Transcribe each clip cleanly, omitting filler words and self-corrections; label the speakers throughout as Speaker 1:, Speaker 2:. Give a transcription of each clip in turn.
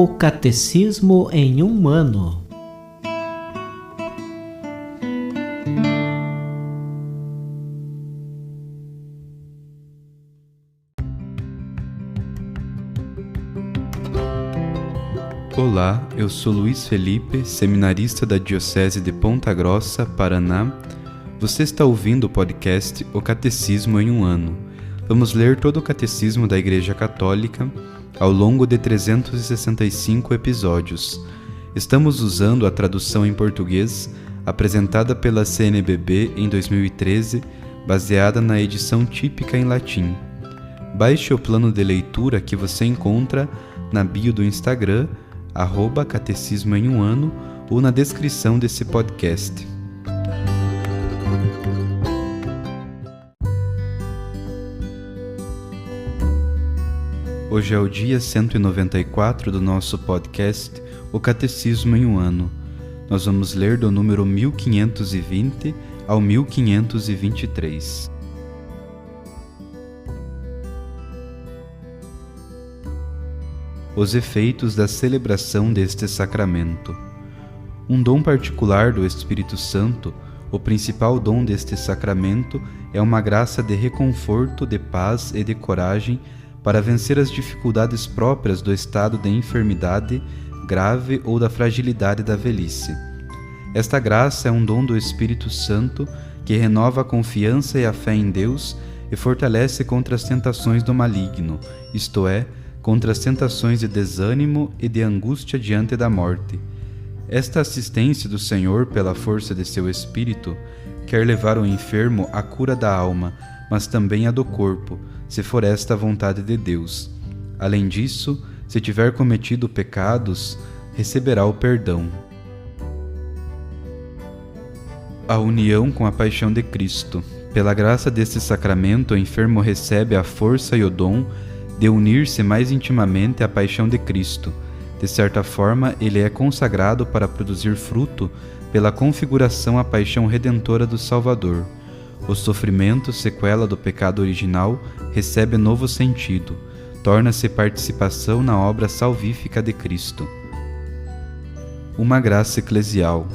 Speaker 1: O Catecismo em um ano.
Speaker 2: Olá, eu sou Luiz Felipe, seminarista da Diocese de Ponta Grossa, Paraná. Você está ouvindo o podcast O Catecismo em um ano. Vamos ler todo o Catecismo da Igreja Católica ao longo de 365 episódios. Estamos usando a tradução em português apresentada pela CNBB em 2013, baseada na edição típica em latim. Baixe o plano de leitura que você encontra na bio do Instagram, @Catecismo em um ano, ou na descrição desse podcast. Hoje é o dia 194 do nosso podcast, O Catecismo em um ano. Nós vamos ler do número 1520 ao 1523. Os efeitos da celebração deste sacramento. Um dom particular do Espírito Santo, o principal dom deste sacramento é uma graça de reconforto, de paz e de coragem para vencer as dificuldades próprias do estado de enfermidade grave ou da fragilidade da velhice. Esta graça é um dom do Espírito Santo que renova a confiança e a fé em Deus e fortalece contra as tentações do maligno, isto é, contra as tentações de desânimo e de angústia diante da morte. Esta assistência do Senhor pela força de seu Espírito quer levar o enfermo à cura da alma, mas também a do corpo, se for esta a vontade de Deus. Além disso, se tiver cometido pecados, receberá o perdão. A união com a paixão de Cristo. Pela graça deste sacramento, o enfermo recebe a força e o dom de unir-se mais intimamente à paixão de Cristo. De certa forma, ele é consagrado para produzir fruto pela configuração à paixão redentora do Salvador. O sofrimento, sequela do pecado original, recebe novo sentido, torna-se participação na obra salvífica de Cristo. Uma graça eclesial.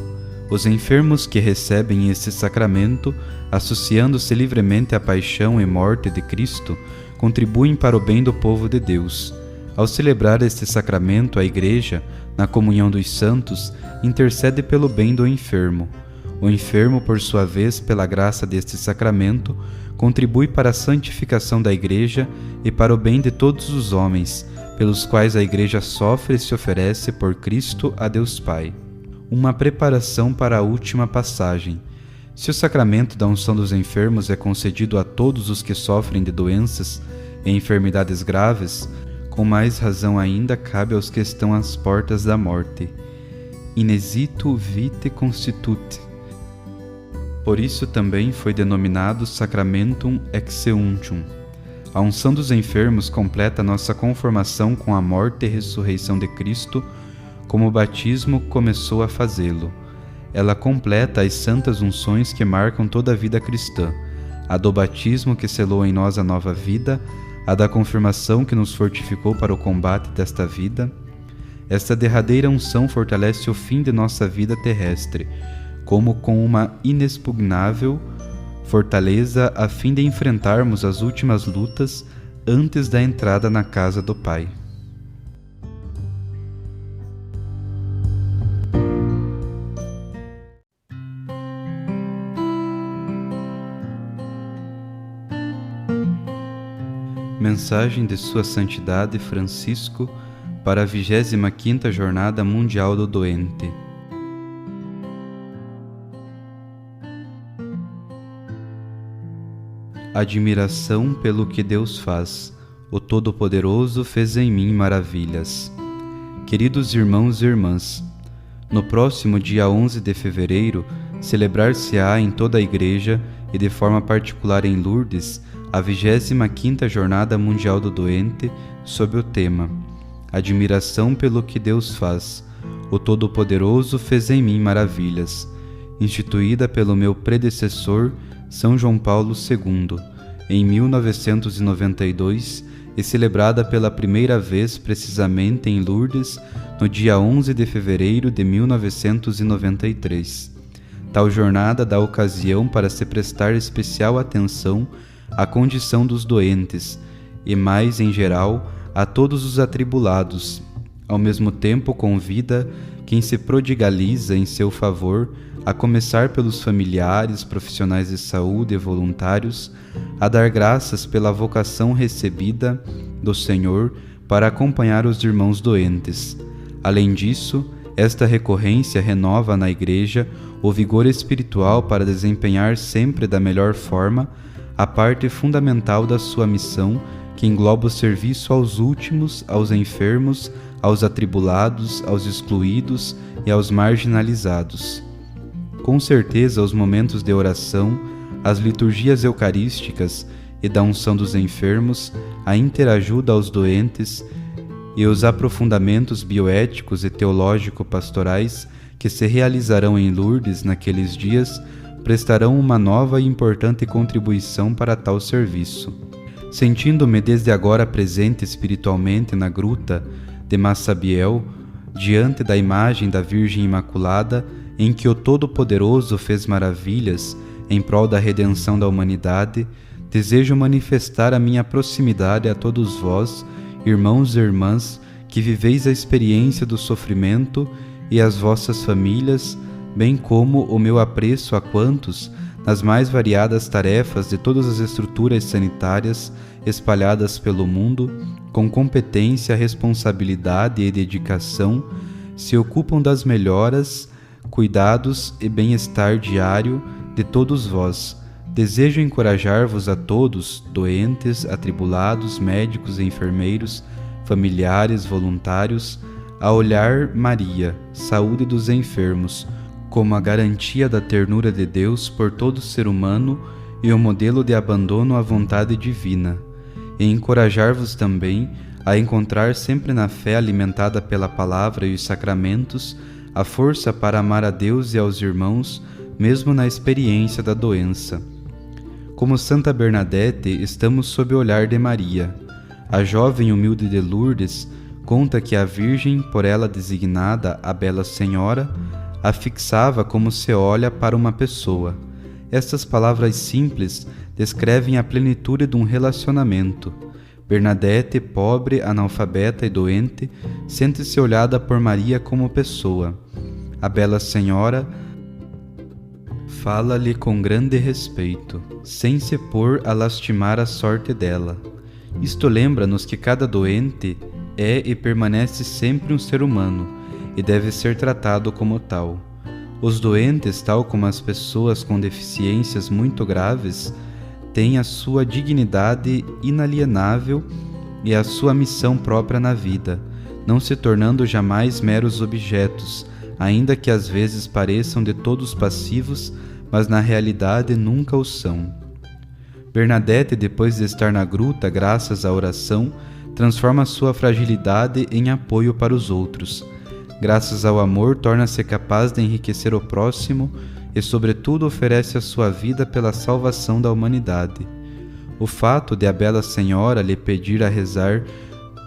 Speaker 2: Os enfermos que recebem este sacramento, associando-se livremente à paixão e morte de Cristo, contribuem para o bem do povo de Deus. Ao celebrar este sacramento, a Igreja, na comunhão dos santos, intercede pelo bem do enfermo. O enfermo, por sua vez, pela graça deste sacramento, contribui para a santificação da Igreja e para o bem de todos os homens, pelos quais a Igreja sofre e se oferece por Cristo a Deus Pai. Uma preparação para a última passagem. Se o sacramento da unção dos enfermos é concedido a todos os que sofrem de doenças e enfermidades graves, com mais razão ainda cabe aos que estão às portas da morte. Inesitu vitae constitut. Por isso também foi denominado Sacramentum Exeuntium. A unção dos enfermos completa nossa conformação com a morte e ressurreição de Cristo, como o batismo começou a fazê-lo. Ela completa as santas unções que marcam toda a vida cristã, a do batismo que selou em nós a nova vida, a da confirmação que nos fortificou para o combate desta vida. Esta derradeira unção fortalece o fim de nossa vida terrestre, como com uma inexpugnável fortaleza a fim de enfrentarmos as últimas lutas antes da entrada na casa do Pai. Mensagem de Sua Santidade Francisco para a 25ª Jornada Mundial do Doente. Admiração pelo que Deus faz. O Todo-Poderoso fez em mim maravilhas. Queridos irmãos e irmãs, no próximo dia 11 de fevereiro, celebrar-se-á em toda a Igreja e de forma particular em Lourdes a 25ª Jornada Mundial do Doente, sob o tema Admiração pelo que Deus faz. O Todo-Poderoso fez em mim maravilhas, instituída pelo meu predecessor, São João Paulo II, em 1992, e celebrada pela primeira vez precisamente em Lourdes, no dia 11 de fevereiro de 1993. Tal jornada dá ocasião para se prestar especial atenção à condição dos doentes e, mais em geral, a todos os atribulados. Ao mesmo tempo, convida quem se prodigaliza em seu favor, a começar pelos familiares, profissionais de saúde e voluntários, a dar graças pela vocação recebida do Senhor para acompanhar os irmãos doentes. Além disso, esta recorrência renova na Igreja o vigor espiritual para desempenhar sempre da melhor forma a parte fundamental da sua missão, que engloba o serviço aos últimos, aos enfermos, aos atribulados, aos excluídos e aos marginalizados. Com certeza, os momentos de oração, as liturgias eucarísticas e da unção dos enfermos, a interajuda aos doentes e os aprofundamentos bioéticos e teológico-pastorais que se realizarão em Lourdes naqueles dias prestarão uma nova e importante contribuição para tal serviço. Sentindo-me desde agora presente espiritualmente na gruta de Massabiel, diante da imagem da Virgem Imaculada, em que o Todo-Poderoso fez maravilhas em prol da redenção da humanidade, desejo manifestar a minha proximidade a todos vós, irmãos e irmãs, que viveis a experiência do sofrimento e as vossas famílias, bem como o meu apreço a quantos, nas mais variadas tarefas de todas as estruturas sanitárias espalhadas pelo mundo, com competência, responsabilidade e dedicação, se ocupam das melhoras, cuidados e bem-estar diário de todos vós. Desejo encorajar-vos a todos, doentes, atribulados, médicos e enfermeiros, familiares, voluntários, a olhar Maria, saúde dos enfermos, como a garantia da ternura de Deus por todo ser humano e o modelo de abandono à vontade divina, e encorajar-vos também a encontrar sempre na fé alimentada pela palavra e os sacramentos a força para amar a Deus e aos irmãos, mesmo na experiência da doença. Como Santa Bernadette, estamos sob o olhar de Maria. A jovem humilde de Lourdes conta que a Virgem, por ela designada a Bela Senhora, a fixava como se olha para uma pessoa. Estas palavras simples descrevem a plenitude de um relacionamento. Bernadette, pobre, analfabeta e doente, sente-se olhada por Maria como pessoa. A Bela Senhora fala-lhe com grande respeito, sem se pôr a lastimar a sorte dela. Isto lembra-nos que cada doente é e permanece sempre um ser humano e deve ser tratado como tal. Os doentes, tal como as pessoas com deficiências muito graves, têm a sua dignidade inalienável e a sua missão própria na vida, não se tornando jamais meros objetos, ainda que às vezes pareçam de todos passivos, mas na realidade nunca o são. Bernadette, depois de estar na gruta graças à oração, transforma sua fragilidade em apoio para os outros. Graças ao amor, torna-se capaz de enriquecer o próximo e, sobretudo, oferece a sua vida pela salvação da humanidade. O fato de a Bela Senhora lhe pedir a rezar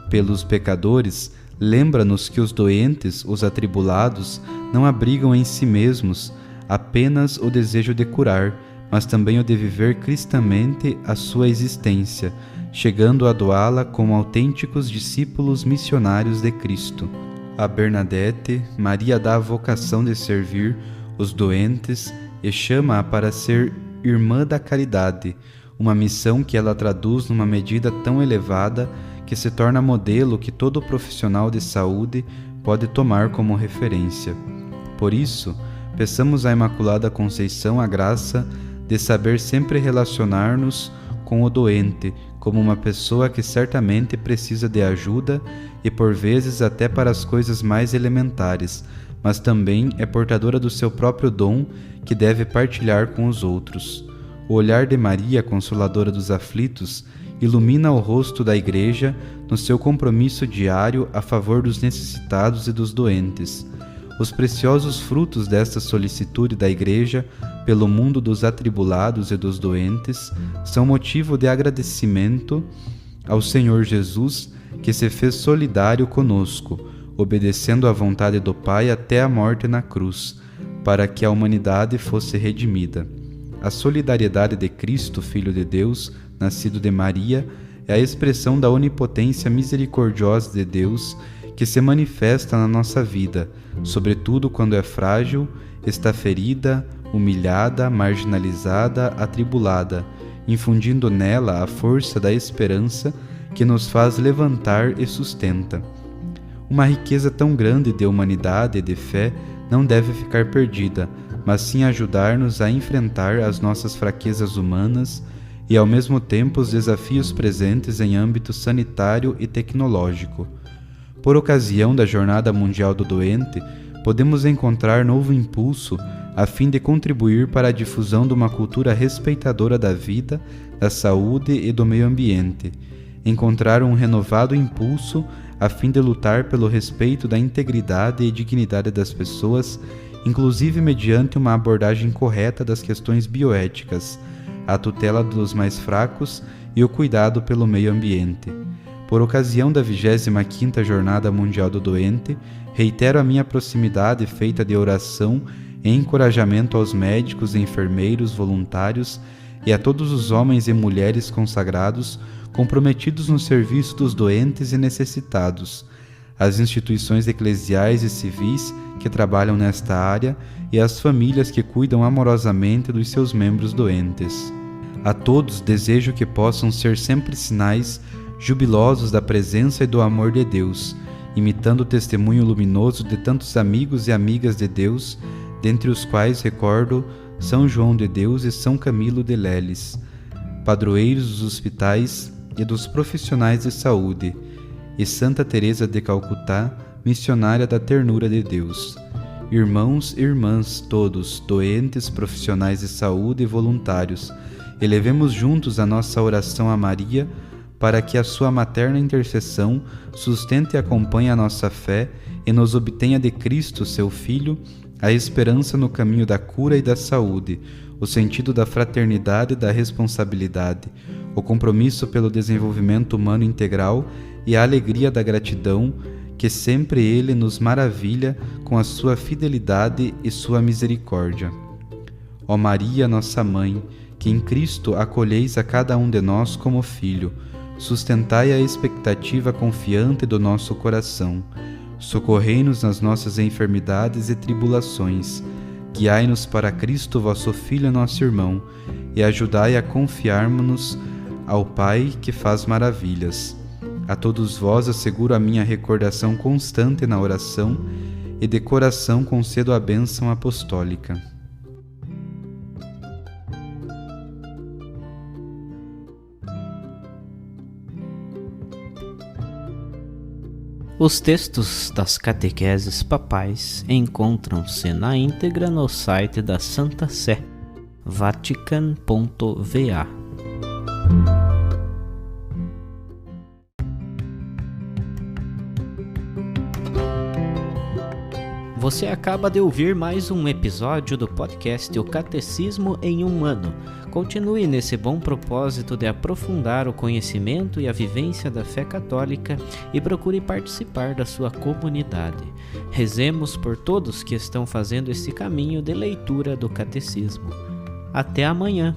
Speaker 2: pelos pecadores lembra-nos que os doentes, os atribulados, não abrigam em si mesmos apenas o desejo de curar, mas também o de viver cristamente a sua existência, chegando a doá-la como autênticos discípulos missionários de Cristo. A Bernadette, Maria dá a vocação de servir os doentes e chama-a para ser irmã da caridade, uma missão que ela traduz numa medida tão elevada que se torna modelo que todo profissional de saúde pode tomar como referência. Por isso, peçamos à Imaculada Conceição a graça de saber sempre relacionar-nos com o doente como uma pessoa que certamente precisa de ajuda e por vezes até para as coisas mais elementares, mas também é portadora do seu próprio dom que deve partilhar com os outros. O olhar de Maria, Consoladora dos aflitos, ilumina o rosto da Igreja no seu compromisso diário a favor dos necessitados e dos doentes. Os preciosos frutos desta solicitude da Igreja pelo mundo dos atribulados e dos doentes são motivo de agradecimento ao Senhor Jesus, que se fez solidário conosco, obedecendo à vontade do Pai até a morte na cruz, para que a humanidade fosse redimida. A solidariedade de Cristo, Filho de Deus, nascido de Maria, é a expressão da onipotência misericordiosa de Deus que se manifesta na nossa vida, sobretudo quando é frágil, está ferida, humilhada, marginalizada, atribulada, infundindo nela a força da esperança que nos faz levantar e sustenta. Uma riqueza tão grande de humanidade e de fé não deve ficar perdida, mas sim ajudar-nos a enfrentar as nossas fraquezas humanas e, ao mesmo tempo, os desafios presentes em âmbito sanitário e tecnológico. Por ocasião da Jornada Mundial do Doente, podemos encontrar novo impulso a fim de contribuir para a difusão de uma cultura respeitadora da vida, da saúde e do meio ambiente. Encontrar um renovado impulso a fim de lutar pelo respeito da integridade e dignidade das pessoas, inclusive mediante uma abordagem correta das questões bioéticas, a tutela dos mais fracos e o cuidado pelo meio ambiente. Por ocasião da 25ª Jornada Mundial do Doente, reitero a minha proximidade feita de oração e encorajamento aos médicos, enfermeiros, voluntários e a todos os homens e mulheres consagrados comprometidos no serviço dos doentes e necessitados, às instituições eclesiais e civis que trabalham nesta área e às famílias que cuidam amorosamente dos seus membros doentes. A todos desejo que possam ser sempre sinais jubilosos da presença e do amor de Deus, imitando o testemunho luminoso de tantos amigos e amigas de Deus, dentre os quais recordo São João de Deus e São Camilo de Leles, padroeiros dos hospitais e dos profissionais de saúde, e Santa Teresa de Calcutá, missionária da ternura de Deus. Irmãos e irmãs todos, doentes, profissionais de saúde e voluntários, elevemos juntos a nossa oração a Maria, para que a sua materna intercessão sustente e acompanhe a nossa fé e nos obtenha de Cristo, seu Filho, a esperança no caminho da cura e da saúde, o sentido da fraternidade e da responsabilidade, o compromisso pelo desenvolvimento humano integral e a alegria da gratidão, que sempre Ele nos maravilha com a sua fidelidade e sua misericórdia. Ó Maria, nossa Mãe, que em Cristo acolheis a cada um de nós como filho, sustentai a expectativa confiante do nosso coração. Socorrei-nos nas nossas enfermidades e tribulações. Guiai-nos para Cristo, vosso Filho, nosso irmão, e ajudai a confiarmos-nos ao Pai que faz maravilhas. A todos vós asseguro a minha recordação constante na oração e de coração concedo a bênção apostólica.
Speaker 1: Os textos das catequeses papais encontram-se na íntegra no site da Santa Sé, vatican.va. Você acaba de ouvir mais um episódio do podcast O Catecismo em um Ano. Continue nesse bom propósito de aprofundar o conhecimento e a vivência da fé católica e procure participar da sua comunidade. Rezemos por todos que estão fazendo esse caminho de leitura do Catecismo. Até amanhã!